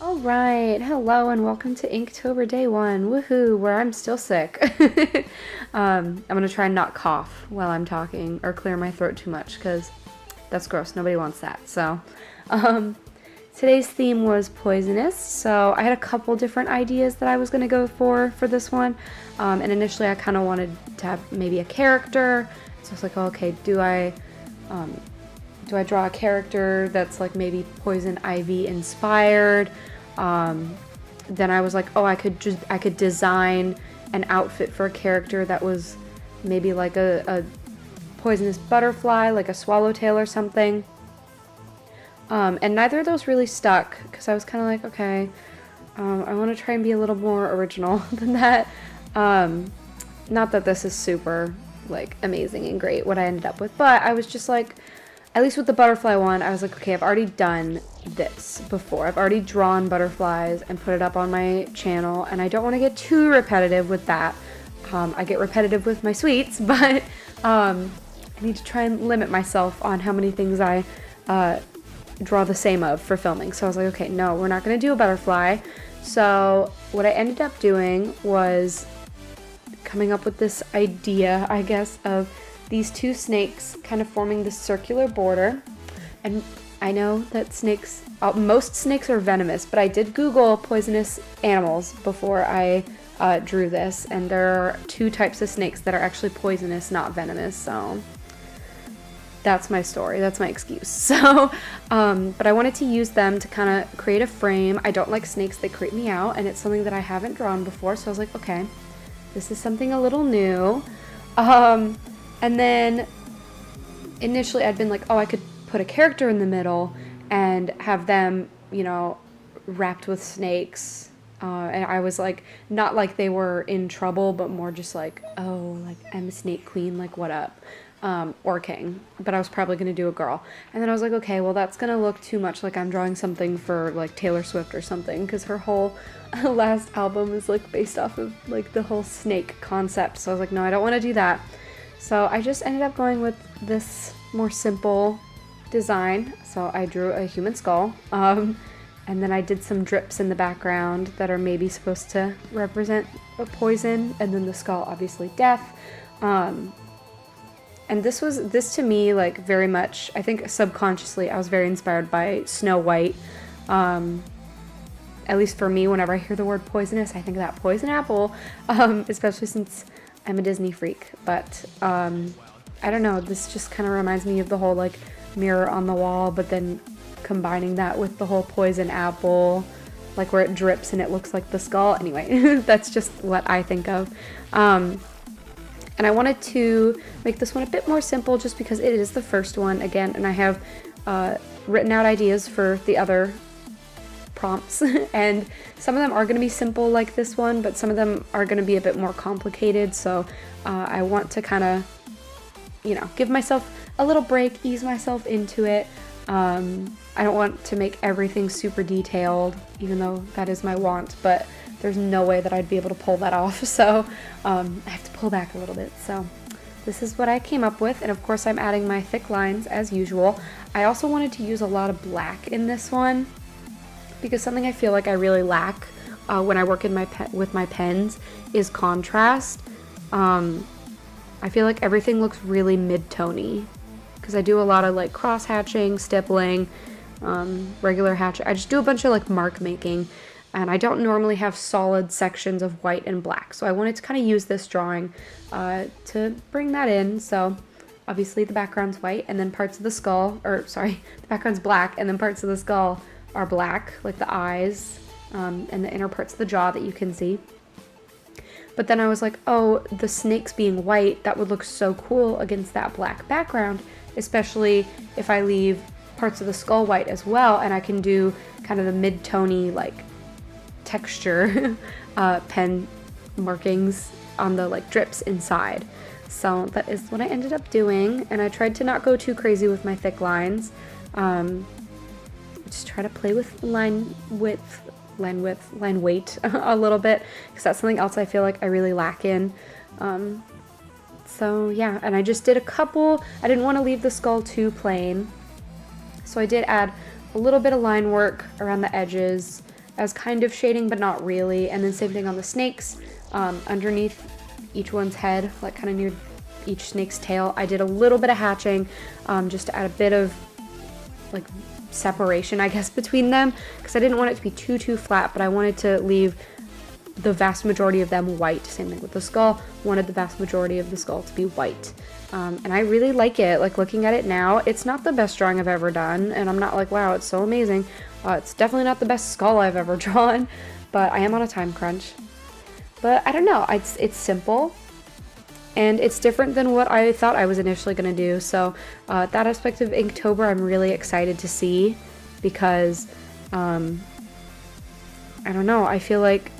All right, hello and welcome to Inktober Day 1, woohoo, where I'm still sick. I'm gonna try and not cough while I'm talking or clear my throat too much because that's gross, nobody wants that. So, um, today's theme was poisonous, so I had a couple different ideas that I was gonna go for this one. And initially I kind of wanted to have maybe a character, so I was like, oh, okay, do I draw a character that's like maybe poison ivy inspired? Then I was like, oh, I could design an outfit for a character that was maybe like a poisonous butterfly, like a swallowtail or something. And neither of those really stuck because I was kind of like, okay, I want to try and be a little more original than that. Not that this is super like amazing and great what I ended up with, but I was just like, at least with the butterfly one, I was like, okay, I've already done this before. I've already drawn butterflies and put it up on my channel, and I don't want to get too repetitive with that. I get repetitive with my sweets, but I need to try and limit myself on how many things I draw the same of for filming. So I was like, okay, no, we're not going to do a butterfly. So what I ended up doing was coming up with this idea, I guess, of these two snakes kind of forming this circular border. And I know that snakes, most snakes are venomous, but I did Google poisonous animals before I drew this, and there are two types of snakes that are actually poisonous, not venomous, so that's my story, that's my excuse. So, but I wanted to use them to kind of create a frame. I don't like snakes, they creep me out, and it's something that I haven't drawn before, so I was like, okay, this is something a little new. And then initially I'd been like, oh, I could put a character in the middle and have them, you know, wrapped with snakes. And I was like, not like they were in trouble, but more just like, oh, like I'm a snake queen, like what up? Or king, but I was probably going to do a girl. And then I was like, okay, well that's going to look too much like I'm drawing something for like Taylor Swift or something, because her whole last album is like based off of like the whole snake concept. So I was like, no, I don't want to do that. So I just ended up going with this more simple design. So I drew a human skull, and then I did some drips in the background that are maybe supposed to represent a poison, and then the skull, obviously death. And this to me, like very much, I think subconsciously I was very inspired by Snow White. At least for me, whenever I hear the word poisonous, I think of that poison apple, especially since I'm a Disney freak. But I don't know, this just kind of reminds me of the whole like mirror on the wall, but then combining that with the whole poison apple, like where it drips and it looks like the skull. Anyway, that's just what I think of. And I wanted to make this one a bit more simple just because it is the first one again, and I have written out ideas for the other prompts, and some of them are going to be simple like this one, but some of them are going to be a bit more complicated. So I want to kind of, you know, give myself a little break, ease myself into it. I don't want to make everything super detailed, even though that is my want, but there's no way that I'd be able to pull that off. So I have to pull back a little bit. So this is what I came up with, and of course I'm adding my thick lines as usual. I also wanted to use a lot of black in this one, because something I feel like I really lack when I work in with my pens is contrast. I feel like everything looks really mid-tony because I do a lot of like cross hatching, stippling, regular hatching. I just do a bunch of like mark making, and I don't normally have solid sections of white and black. So I wanted to kind of use this drawing to bring that in. So obviously the background's white, and then parts of the skull, or sorry, the background's black, and then parts of the skull are black, like the eyes and the inner parts of the jaw that you can see. But then I was like, oh, the snakes being white, that would look so cool against that black background, especially if I leave parts of the skull white as well, and I can do kind of the mid-tony like texture pen markings on the like drips inside. So that is what I ended up doing, and I tried to not go too crazy with my thick lines. Just try to play with line weight a little bit, because that's something else I feel like I really lack in. So yeah, and I just did a couple, I didn't want to leave the skull too plain, so I did add a little bit of line work around the edges, as kind of shading, but not really. And then same thing on the snakes, underneath each one's head, like kind of near each snake's tail, I did a little bit of hatching, just to add a bit of like separation, I guess, between them, because I didn't want it to be too flat, but I wanted to leave the vast majority of them white. Same thing with the skull, wanted the vast majority of the skull to be white. And I really like it. Like, looking at it now, it's not the best drawing I've ever done, and I'm not like, wow, it's so amazing. It's definitely not the best skull I've ever drawn, but I am on a time crunch. But I don't know, it's simple, and it's different than what I thought I was initially going to do. So that aspect of Inktober I'm really excited to see, because I don't know, I feel like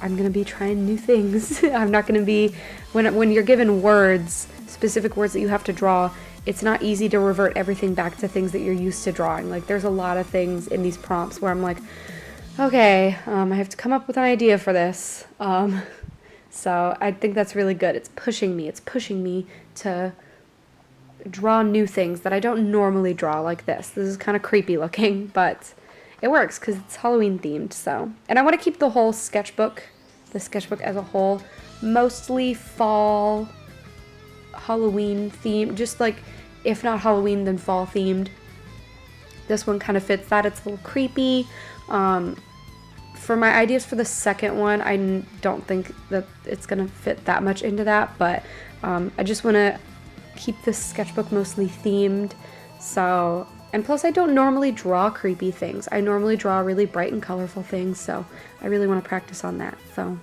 I'm going to be trying new things. I'm not going to be, when you're given words, specific words that you have to draw, it's not easy to revert everything back to things that you're used to drawing. Like, there's a lot of things in these prompts where I'm like, okay, I have to come up with an idea for this. So I think that's really good. It's pushing me to draw new things that I don't normally draw like this. This is kind of creepy looking, but it works because it's Halloween themed. So, and I want to keep the whole sketchbook, the sketchbook as a whole, mostly fall, Halloween themed, just like, if not Halloween, then fall themed. This one kind of fits that. It's a little creepy. For my ideas for the second one, I don't think that it's gonna fit that much into that, but I just want to keep this sketchbook mostly themed. So, and plus I don't normally draw creepy things. I normally draw really bright and colorful things, so I really want to practice on that. So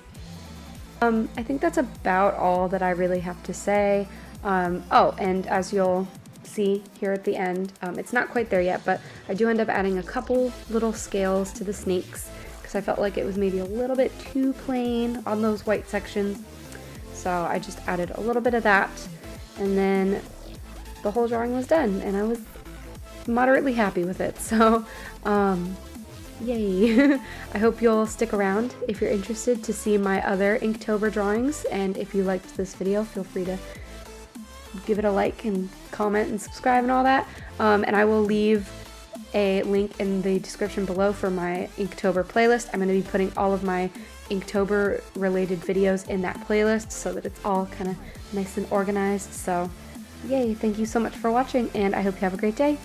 I think that's about all that I really have to say. Oh, and as you'll see here at the end, it's not quite there yet, but I do end up adding a couple little scales to the snakes, because I felt like it was maybe a little bit too plain on those white sections. So I just added a little bit of that, and then the whole drawing was done, and I was moderately happy with it. So yay. I hope you'll stick around if you're interested to see my other Inktober drawings, and if you liked this video, feel free to give it a like and comment and subscribe and all that. And I will leave a link in the description below for my Inktober playlist. I'm going to be putting all of my Inktober related videos in that playlist so that it's all kind of nice and organized. So yay, thank you so much for watching, and I hope you have a great day.